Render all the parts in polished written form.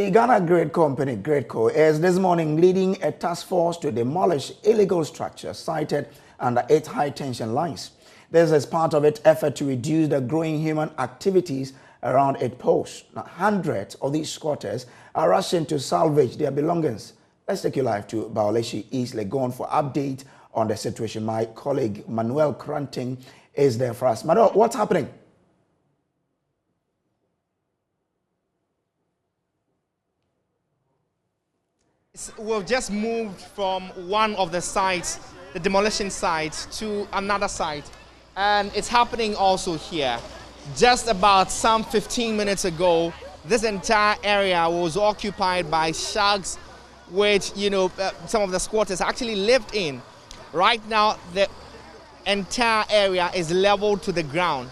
The Ghana Grid Company, GRIDCo, is this morning leading a task force to demolish illegal structures sited under 8 high-tension lines. This is part of its effort to reduce the growing human activities around its posts. Now, hundreds of these squatters are rushing to salvage their belongings. Let's take you live to Baoleshi East Legon for update on the situation. My colleague Manuel Kranting is there for us. Manuel, what's happening? We've just moved from one of the sites, the demolition site, to another site. And it's happening also here. Just about some 15 minutes ago, this entire area was occupied by shacks which, some of the squatters actually lived in. Right now, the entire area is leveled to the ground.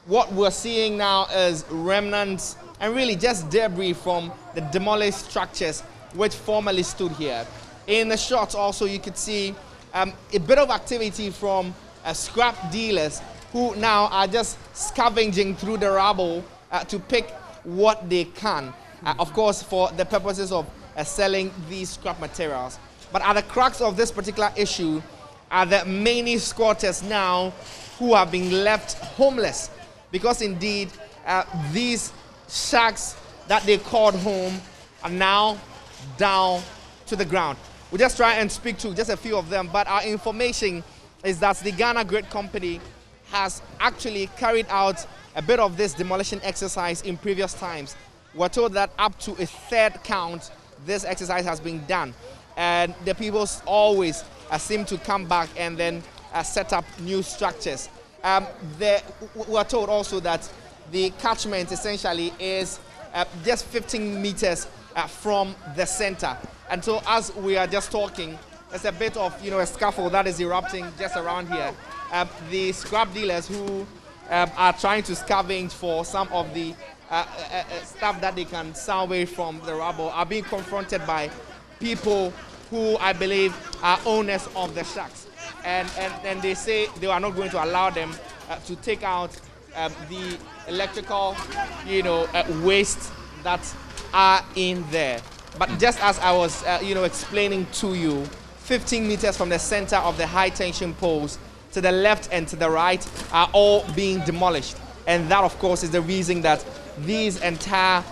What we're seeing now is remnants and really just debris from the demolished structures which formerly stood here. In the shots also you could see a bit of activity from scrap dealers who now are just scavenging through the rubble to pick what they can, of course for the purposes of selling these scrap materials. But at the crux of this particular issue are the many squatters now who have been left homeless, because indeed these shacks that they called home are now down to the ground. We'll just try and speak to just a few of them, but our information is that the Ghana Grid Company has actually carried out a bit of this demolition exercise in previous times. We're told that up to a third count this exercise has been done, and the people always seem to come back and then set up new structures. We're told also that the catchment essentially is just 15 meters from the center. And so as we are just talking, there's a bit of a scuffle that is erupting just around here. The scrap dealers who are trying to scavenge for some of the stuff that they can salvage from the rubble are being confronted by people who I believe are owners of the shacks. And they say they are not going to allow them to take out the electrical waste that are in there. But just as I was explaining to you, 15 meters from the center of the high tension poles to the left and to the right are all being demolished. And that of course is the reason that these entire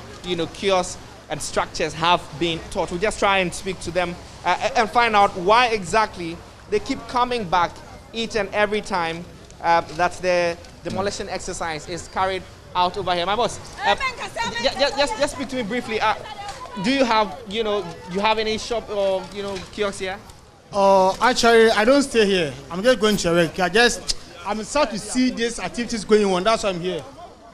kiosks and structures have been taught. We'll just try and speak to them and find out why exactly they keep coming back each and every time that the demolition exercise is carried out over here. My boss, just speak to me briefly. Do you have, you have any shop or, kiosks here? Actually, I don't stay here. I'm just going to work. I'm sad to see these activities going on. That's why I'm here.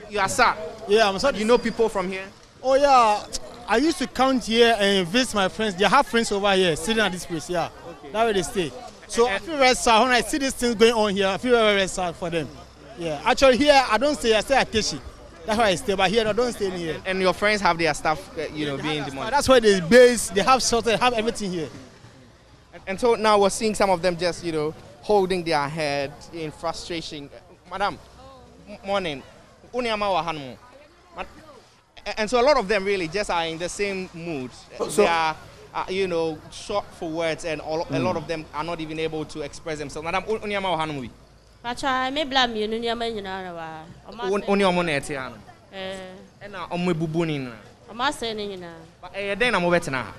You are sad? Yeah, I'm sad. You know people from here? Oh, yeah. I used to come here and visit my friends. They have friends over here sitting at this place, yeah. Okay. That's where they stay. So I feel very sad when I see these things going on here. I feel very, very sad for them. Yeah. Actually, here, I don't stay. I stay at Teshi. That's why I stay, but here I don't stay in here. And your friends have their stuff, being demolished. That's why they base, they have shelter, they have everything here. And so now we're seeing some of them just, holding their head in frustration. Madam, morning. And so a lot of them really just are in the same mood. They are, short for words, and a lot of them are not even able to express themselves. Madam, I may blame you, only on money. And now on my bubunin. I'm not saying now. But then I'm over now.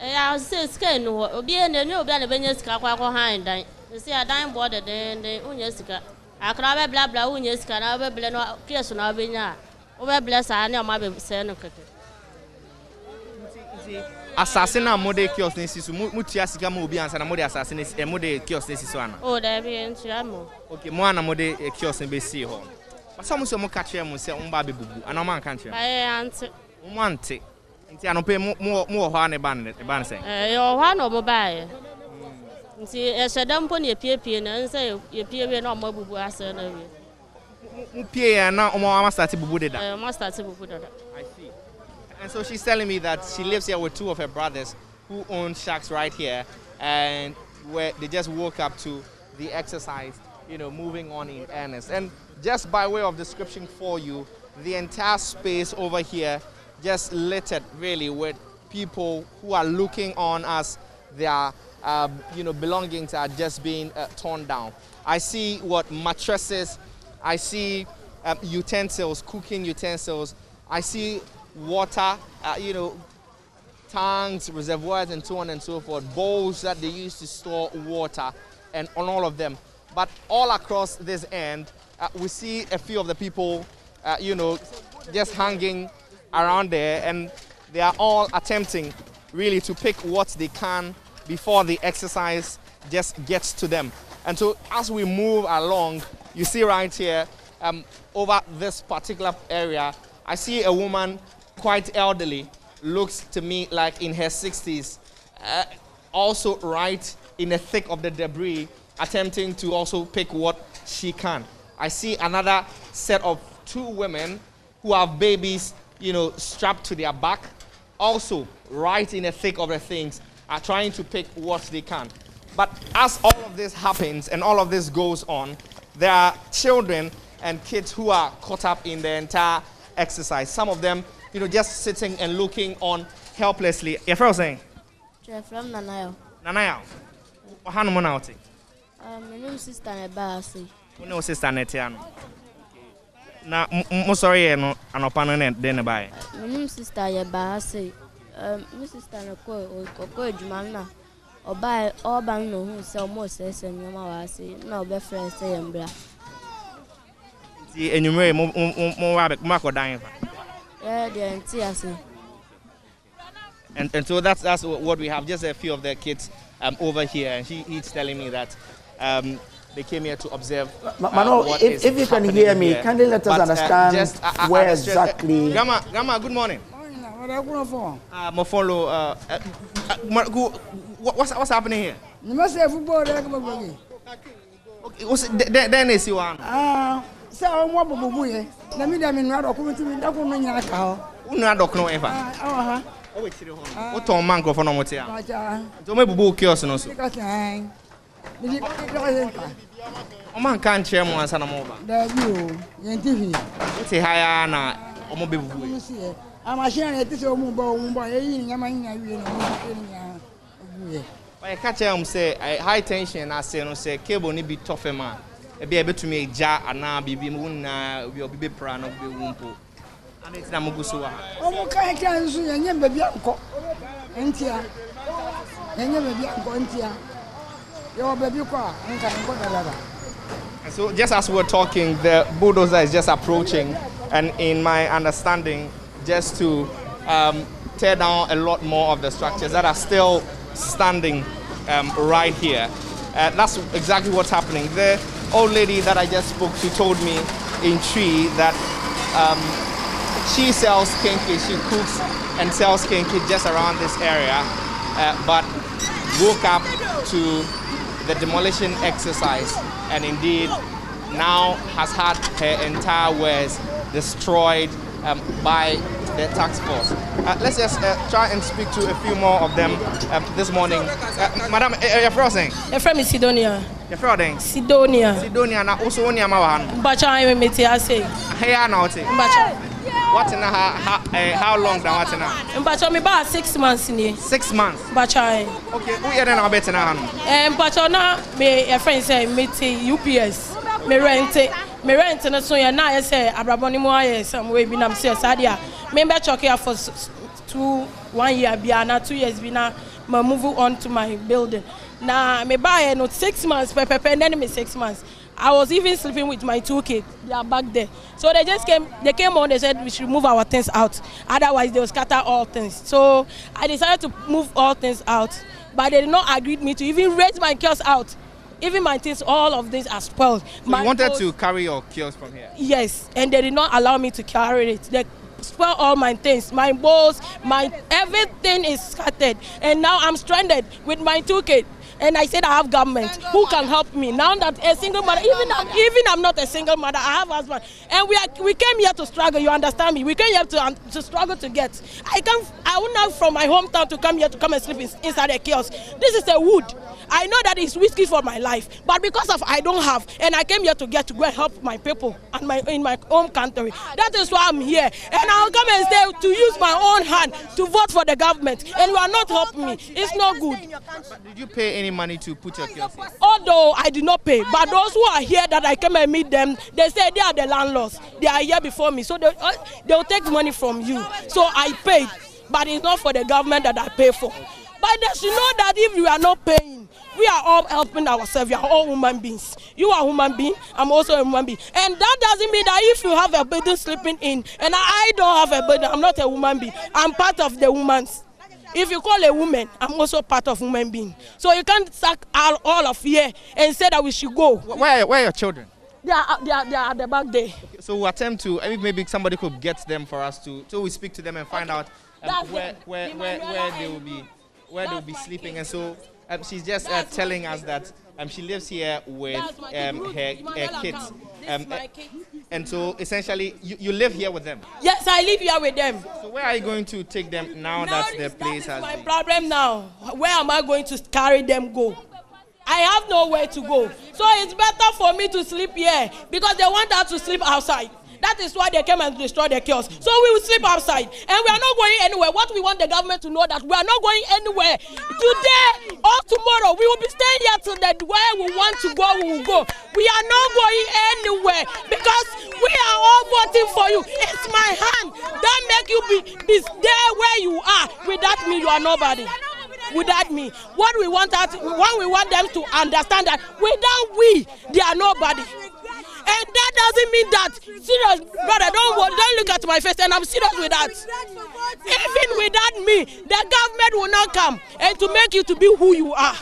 I say, skin, or be in the new Benny's car behind. You see, a dime border, then the Unyesca. I can have a blah blah Unyesca, and I will be no pierce on our vineyard. Over bless, I know my son. Assassin mode kiosks nesis mutiasica mobians and mode assassins a mode kiosks nesis one. Oh, there be in Chiamo. Okay, Moana mode kiosks in BC home. But some more catch him will say on Baby Boo, and no man country. I answer one tick. And I pay more honey bandit, a band saying. Your one or mobile. See, as a dump on your peer and say, your peer no more boo as a Pierre and now more must start to be I must start to put it. I see. And so she's telling me that she lives here with 2 of her brothers who own shacks right here, and where they just woke up to the exercise, moving on in earnest. And just by way of description for you, the entire space over here just littered really with people who are looking on as their belongings are just being torn down. I see mattresses, I see utensils, cooking utensils, I see water, tanks, reservoirs, and so on and so forth, bowls that they use to store water, and on all of them. But all across this end, we see a few of the people, just hanging around there, and they are all attempting really to pick what they can before the exercise just gets to them. And so as we move along, you see right here, over this particular area, I see a woman, quite elderly, looks to me like in her 60s, also right in the thick of the debris, attempting to also pick what she can. I see another set of 2 women who have babies, strapped to their back, also right in the thick of the things, are trying to pick what they can. But as all of this happens and all of this goes on, there are children and kids who are caught up in the entire exercise. Some of them, just sitting and looking on helplessly. Your friend was saying? From Nanayo. Nanayo? How many months? My name is Sister Nebasi. No sister Netiano. Na mo sorry no anopa no den buy. My name is Sister Nebasi. My sister no ko adwuma na oba oban no hu se omo sese nyoma wa se na obe friend say embra. Ti enyumre mo wa be makodan fa. Yeah, the entire. And so that's what we have. Just a few of the kids over here, and he's telling me that they came here to observe. Mano, if you can hear me, can you let us understand where exactly? Grandma, good morning. My follow. What's happening here? Okay, then is you one. So what bubu na mi da mi nwa do ko mi da ko no nyana ka ho unwa do ko ever o we chire ho o ton man ko fo no mote a to me bubu kiosk no so o man kan che mo ansa na mo ba da bi o yen tv ti haya na o mo be bubu e a machine na ti se o mu ba e yi nyama nya wie no mo nya bubu e I catch him say high tension I say no say cable ni be tough man. Ebi ebetumi eja ana bibi mu na obi pra na obi wumpo ana tina muguso wa omo kan kan so yenye baby anko entia yenye baby anko entia yo baby kwa nka nko dalaba. So just as we're talking, the bulldozer is just approaching, and in my understanding, just to tear down a lot more of the structures that are still standing right here. That's exactly what's happening. The old lady that I just spoke to told me in Tree that she sells kinky, she cooks and sells kinky just around this area, but woke up to the demolition exercise and indeed now has had her entire wares destroyed by the Taskforce. Let's just try and speak to a few more of them this morning. Madam, your friend? Your friend is Sidonia. Your friend? Sidonia. Sidonia na also onia mawan. Mbacha I meti ase. Hey na ote. Mbacha. What in how long now what na? Mbacha me ba 6 months ni. 6 months. Mbacha. Okay, who here na bet na hanu? Mbacha na me your friend say meti UPS. Me rent na so ya na I say abraboni mo aye some way bi na me say sadia. Me be choke here for 1 year bia na 2 years bi na ma move on to my building. Na me buy not 6 months pepe and then me 6 months. I was even sleeping with my 2 kids. They are back there. So they came on, they said we should move our things out. Otherwise they will scatter all things. So I decided to move all things out. But they did not agree with me to even raise my kiosk out. Even my things, all of these are spoiled. So you wanted to carry your kiosk from here? Yes, and they did not allow me to carry it. They spoiled all my things, my bowls, everything is scattered. And now I'm stranded with my 2 kids. and I said I have government who can help me. Now that a single mother, even I'm not a single mother, I have a husband, and we came here to struggle. You understand me? We came here to struggle to get. I went out from my hometown to come here to come and sleep inside a kiosk. This is a wood. I know that it's risky for my life, but because of I don't have, and I came here to go and help my people and in my home country. That is why I'm here, and I'll come and say to use my own hand to vote for the government, and you are not helping me. It's not good. But did you pay any money to put your kiosk here? Although I did not pay, but those who are here that I came and meet them, they say they are the landlords. They are here before me, so they'll take money from you. So I paid, but it's not for the government that I pay for. But they should know that if you are not paying, we are all helping ourselves. We are all human beings. You are a human being. I'm also a human being. And that doesn't mean that if you have a burden sleeping in, and I don't have a burden, I'm not a human being. I'm part of the humans. If you call a woman, I'm also part of human being. So you can't sack all of here and say that we should go. Where are your children? They are at the back there. Okay, so we'll attempt to, maybe somebody could get them for us to, so we speak to them and find out where they will be sleeping. And so she's just telling us that she lives here with her kids. And so essentially, you live here with them? Yes, I live here with them. So where are you going to take them now that the place has my problem now. Where am I going to carry them go? I have nowhere to go. So it's better for me to sleep here because they want us to sleep outside. That is why they came and destroyed the kiosks. So we will sleep outside. And we are not going anywhere. What we want the government to know that we are not going anywhere. Today or tomorrow, we will be staying here till where we want to go, we will go. We are not going anywhere because we are all voting for you. It's my hand. That make you be there where you are. Without me, you are nobody. Without me, what we want them to understand that without we, they are nobody. And that doesn't mean that, serious brother, don't look at my face, and I'm serious with that. Even without me, the government will not come and to make you to be who you are.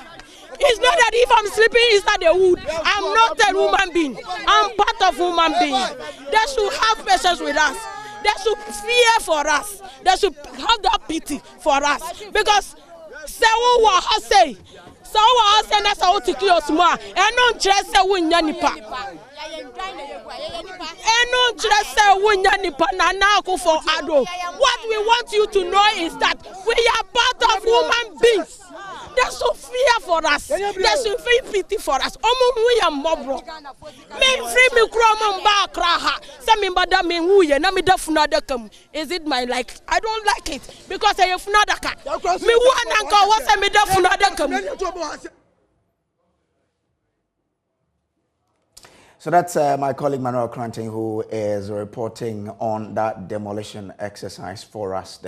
It's not that if I'm sleeping inside the wood, I'm not a human being. I'm part of human being. They should have patience with us. They should fear for us. They should have that pity for us. Because say what I say. So I say that's how to kill us more. And don't just say we nyanipa. And don't just say we nyanipa na now for ado. What we want you to know is that we are part of human beings. They should fear for us. They should feel pity for us. We are mobro. Is it my like? I don't like it because I have not a So that's my colleague Manuel Cranting, who is reporting on that demolition exercise for us.